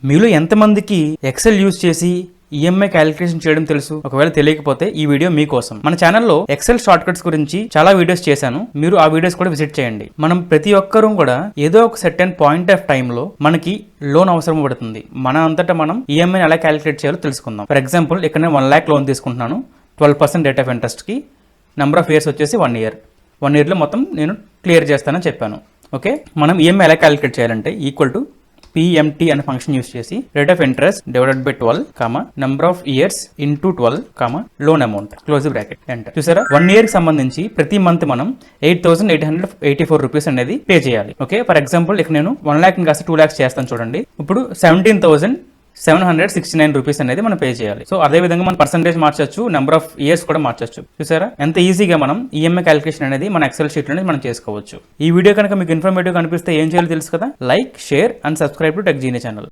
మీలో ఎంతమందికి XL use చేసి ఈఎంఐ క్యాలిక్యులేషన్ చేయడం తెలుసు? ఒకవేళ తెలియకపోతే ఈ వీడియో మీకోసం. మన ఛానల్లో ఎక్సెల్ షార్ట్ కట్స్ గురించి చాలా వీడియోస్ చేశాను, మీరు ఆ వీడియోస్ కూడా విజిట్ చేయండి. మనం ప్రతి ఒక్కరూ కూడా ఏదో ఒక సర్టెన్ పాయింట్ ఆఫ్ టైమ్ లో మనకి లోన్ అవసరం పడుతుంది. మన అంతటా మనం ఈఎంఐని ఎలా క్యాలిక్యులేట్ చేయాలో తెలుసుకుందాం. ఫర్ ఎగ్జాంపుల్ ఇక్కడ నేను 1 lakh లోన్ తీసుకుంటున్నాను. 12% రేట్ ఆఫ్ ఇంట్రెస్ట్ కి నెంబర్ ఆఫ్ ఇయర్స్ వచ్చేసి 1 year. 1 year లో మొత్తం నేను క్లియర్ చేస్తానని చెప్పాను. ఓకే, మనం ఈఎంఐ ఎలా క్యాలిక్యులేట్ చేయాలంటే ఈక్వల్ టు PMT అనే ఫంక్షన్ యూస్ చేసి rate of interest divided by 12, number of years into 12, loan amount, close bracket, enter. చూసారా, 1 year కి సంబంధించి ప్రతి మంత్ మనం 8,884 రూపీస్ అనేది పే చేయాలి. ఓకే, ఫర్ ఎగ్జాంపుల్ ఇక్కడ నేను 1 lakh కాస్త 2 lakhs చేస్తాను చూడండి. ఇప్పుడు 17,769 రూపీస్ అనేది మనం పే చేయాలి. సో అదే విధంగా మనం పర్సంటేజ్ మార్చొచ్చు, నెంబర్ ఆఫ్ ఇయర్స్ కూడా మార్చొచ్చు. చూసారా ఎంత ఈజీగా మనం ఈఎంఐ క్యాలిక్యులేషన్ అనేది మన ఎక్సెల్ షీట్ అనేది మనం చేసుకోవచ్చు. ఈ వీడియో కనుక మీకు ఇన్ఫర్మేటివ్ అనిపిస్తే ఏం చేయాలో తెలుసు కదా, like, share and subscribe to tech genie channel.